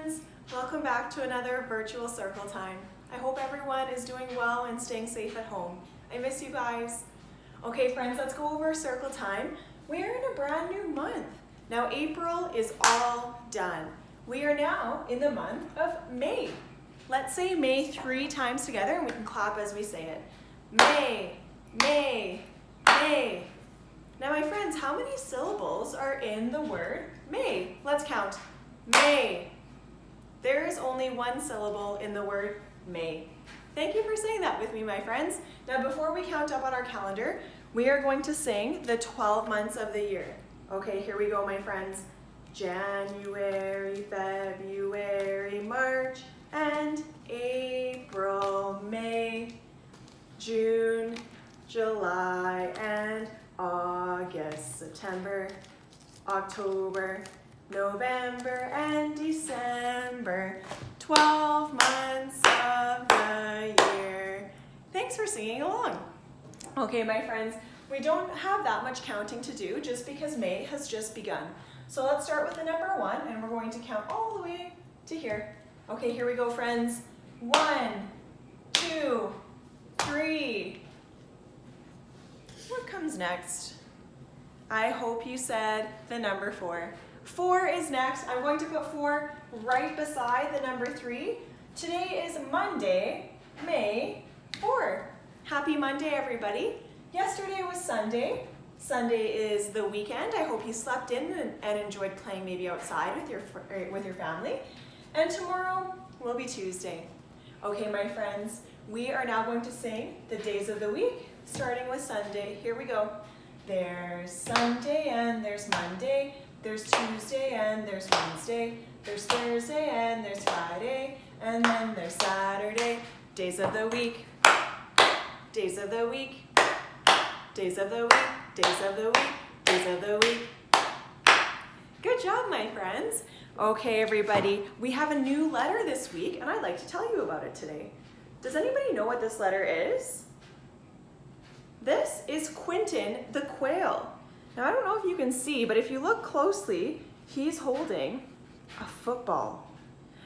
friends, welcome back to another virtual circle time. I hope everyone is doing well and staying safe at home. I miss you guys. Okay friends, let's go over circle time. We are in a brand new month. Now April is all done. We are now in the month of May. Let's say May 3 times together and we can clap as we say it. May, May, May. Now my friends, how many syllables are in the word May? Let's count. May. There is only one syllable in the word May. Thank you for saying that with me, my friends. Now before we count up on our calendar, we are going to sing the 12 months of the year. Okay, here we go, my friends. January, February, March, and April, May, June, July, and August, September, October, November, and December. 12 months of the year. Thanks for singing along. Okay, my friends, we don't have that much counting to do just because May has just begun. So let's start with the number 1 and we're going to count all the way to here. Okay, here we go, friends. 1, 2, 3. What comes next? I hope you said the number 4. 4 is next. I'm going to put 4 right beside the number 3. Today is Monday, May 4. Happy Monday, everybody. Yesterday was Sunday. Sunday is the weekend. I hope you slept in and enjoyed playing maybe outside with your family. And tomorrow will be Tuesday. Okay, my friends, we are now going to sing the days of the week, starting with Sunday. Here we go. There's Sunday and there's Monday. There's Tuesday and there's Wednesday. There's Thursday and there's Friday. And then there's Saturday. Days of the week. Days of the week. Days of the week. Days of the week. Days of the week. Good job, my friends. Okay, everybody, we have a new letter this week, and I'd like to tell you about it today. Does anybody know what this letter is? This is Quentin the quail. Now, I don't know if you can see, but if you look closely, he's holding a football.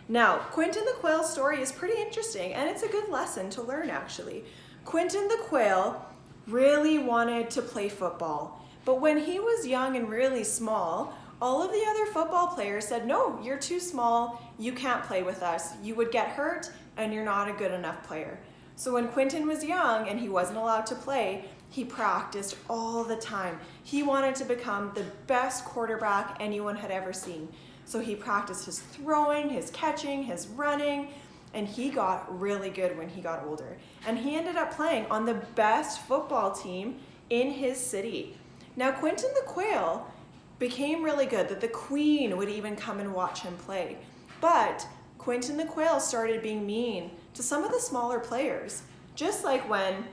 Now, Quentin the quail's story is pretty interesting, and it's a good lesson to learn, actually. Quentin the quail really wanted to play football, but when he was young and really small, all of the other football players said, no, you're too small, you can't play with us, you would get hurt, and you're not a good enough player. So when Quentin was young and he wasn't allowed to play, he practiced all the time. He wanted to become the best quarterback anyone had ever seen. So he practiced his throwing, his catching, his running, and he got really good when he got older. And he ended up playing on the best football team in his city. Now, Quentin the quail became really good that the queen would even come and watch him play. But Quentin the quail started being mean to some of the smaller players, just like when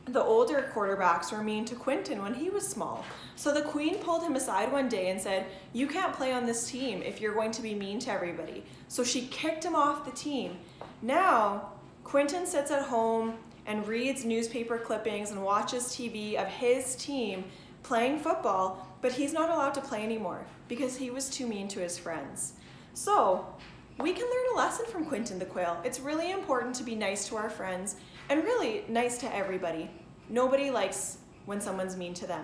the older quarterbacks were mean to Quentin when he was small. So the queen pulled him aside one day and said, you can't play on this team if you're going to be mean to everybody. So she kicked him off the team. Now, Quentin sits at home and reads newspaper clippings and watches TV of his team playing football, but he's not allowed to play anymore because he was too mean to his friends. So we can learn a lesson from Quentin the quail. It's really important to be nice to our friends and really nice to everybody. Nobody likes when someone's mean to them.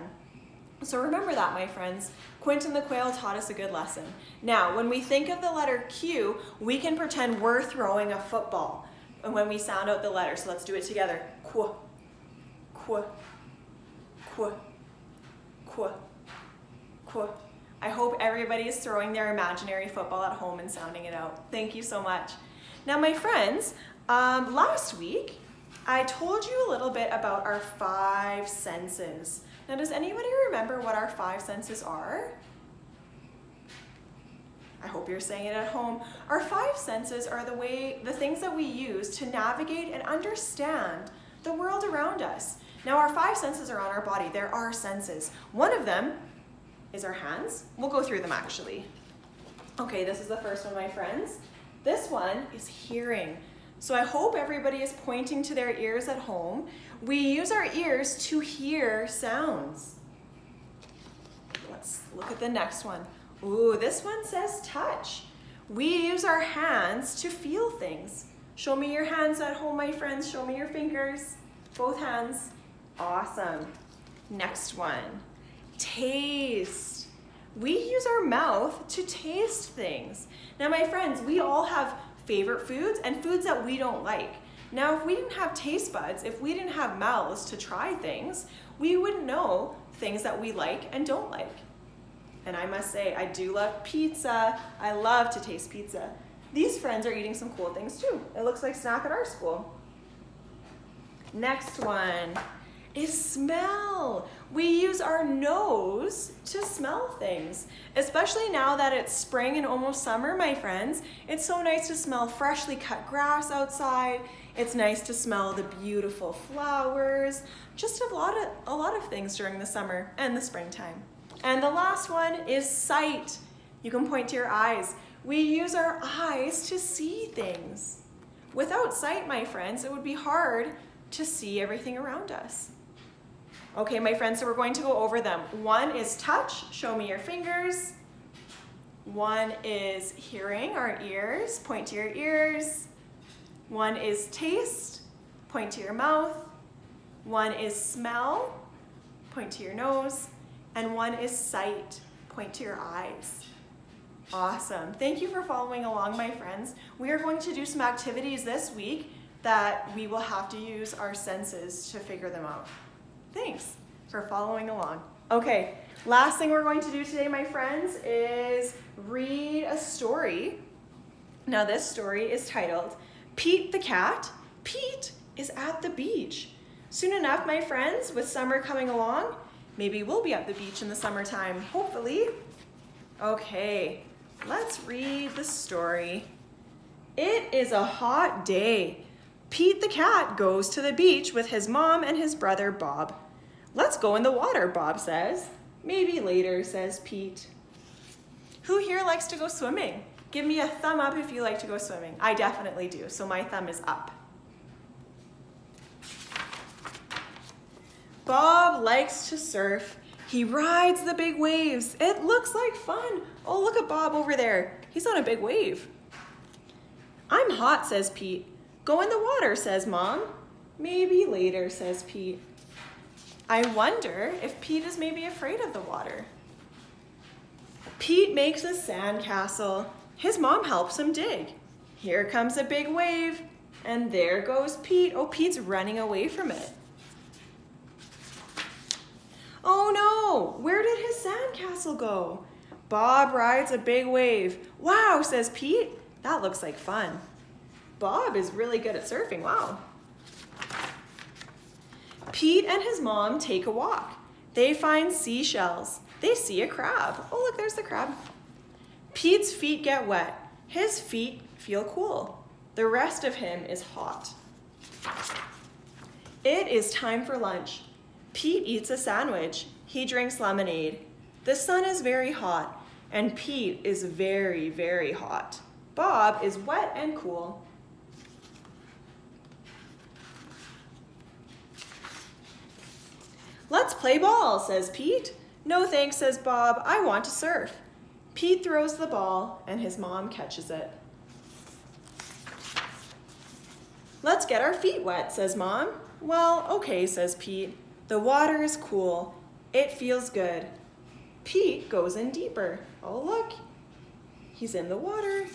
So remember that, my friends. Quentin the quail taught us a good lesson. Now, when we think of the letter Q, we can pretend we're throwing a football and when we sound out the letter. So let's do it together. Qu, qu, qu, qu, qu. I hope everybody is throwing their imaginary football at home and sounding it out. Thank you so much. Now, my friends, last week, I told you a little bit about our 5 senses. Now, does anybody remember what our 5 senses are? I hope you're saying it at home. Our 5 senses are the things that we use to navigate and understand the world around us. Now, our 5 senses are on our body. There are senses. One of them is our hands. We'll go through them actually. Okay, this is the first one, my friends. This one is hearing. So I hope everybody is pointing to their ears at home. We use our ears to hear sounds. Let's look at the next one. Ooh, this one says touch. We use our hands to feel things. Show me your hands at home, my friends. Show me your fingers. Both hands. Awesome. Next one. Taste. We use our mouth to taste things. Now, my friends, we all have favorite foods and foods that we don't like. Now, if we didn't have taste buds, if we didn't have mouths to try things, we wouldn't know things that we like and don't like. And I must say, I do love pizza. I love to taste pizza. These friends are eating some cool things too. It looks like snack at our school. Next one is smell. We use our nose to smell things. Especially now that it's spring and almost summer, my friends. It's so nice to smell freshly cut grass outside. It's nice to smell the beautiful flowers. Just a lot of things during the summer and the springtime. And the last one is sight. You can point to your eyes. We use our eyes to see things. Without sight, my friends, it would be hard to see everything around us. Okay, my friends, so we're going to go over them. One is touch. Show me your fingers. One is hearing, our ears. Point to your ears. One is taste. Point to your mouth. One is smell. Point to your nose. And one is sight. Point to your eyes. Awesome. Thank you for following along, my friends. We are going to do some activities this week that we will have to use our senses to figure them out. Thanks for following along. Okay, last thing we're going to do today, my friends, is read a story. Now this story is titled, Pete the Cat. Pete is at the beach. Soon enough, my friends, with summer coming along, maybe we'll be at the beach in the summertime, hopefully. Okay, let's read the story. It is a hot day. Pete the cat goes to the beach with his mom and his brother Bob. Let's go in the water, Bob says. Maybe later, says Pete. Who here likes to go swimming? Give me a thumb up if you like to go swimming. I definitely do, so my thumb is up. Bob likes to surf. He rides the big waves. It looks like fun. Oh, look at Bob over there. He's on a big wave. I'm hot, says Pete. Go in the water, says Mom. Maybe later, says Pete. I wonder if Pete is maybe afraid of the water. Pete makes a sandcastle. His mom helps him dig. Here comes a big wave, and there goes Pete. Oh, Pete's running away from it. Oh no, where did his sandcastle go? Bob rides a big wave. Wow, says Pete. That looks like fun. Bob is really good at surfing, wow. Pete and his mom take a walk. They find seashells. They see a crab. Oh, look, there's the crab. Pete's feet get wet. His feet feel cool. The rest of him is hot. It is time for lunch. Pete eats a sandwich. He drinks lemonade. The sun is very hot, and Pete is very, very hot. Bob is wet and cool. Let's play ball, says Pete. No thanks, says Bob. I want to surf. Pete throws the ball, and his mom catches it. Let's get our feet wet, says Mom. Well, okay, says Pete. The water is cool. It feels good. Pete goes in deeper. Oh, look. He's in the water.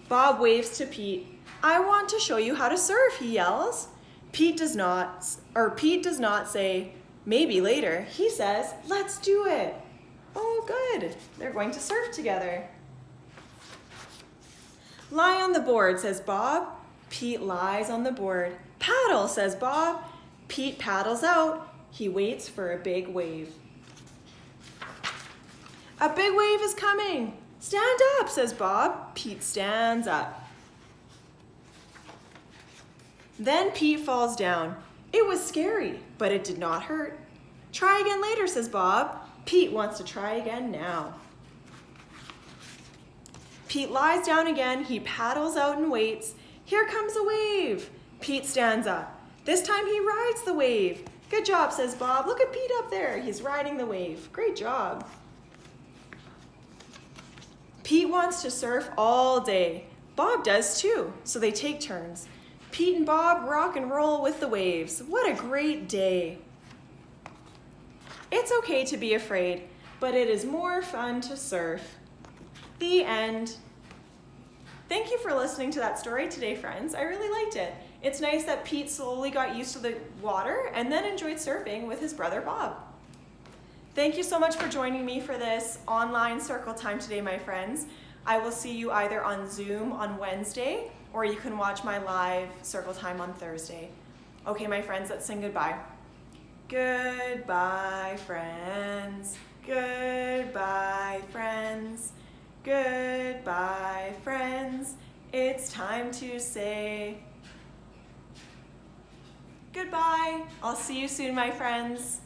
Bob waves to Pete. I want to show you how to surf, he yells. Pete does not say, maybe later. He says, let's do it. Oh, good. They're going to surf together. Lie on the board, says Bob. Pete lies on the board. Paddle, says Bob. Pete paddles out. He waits for a big wave. A big wave is coming. Stand up, says Bob. Pete stands up. Then Pete falls down. It was scary, but it did not hurt. Try again later, says Bob. Pete wants to try again now. Pete lies down again. He paddles out and waits. Here comes a wave. Pete stands up. This time he rides the wave. Good job, says Bob. Look at Pete up there. He's riding the wave. Great job. Pete wants to surf all day. Bob does too, so they take turns. Pete and Bob rock and roll with the waves. What a great day. It's okay to be afraid, but it is more fun to surf. The end. Thank you for listening to that story today, friends. I really liked it. It's nice that Pete slowly got used to the water and then enjoyed surfing with his brother Bob. Thank you so much for joining me for this online circle time today, my friends. I will see you either on Zoom on Wednesday, or you can watch my live circle time on Thursday. Okay, my friends, let's sing goodbye. Goodbye, friends. Goodbye, friends. Goodbye, friends. It's time to say goodbye. I'll see you soon, my friends.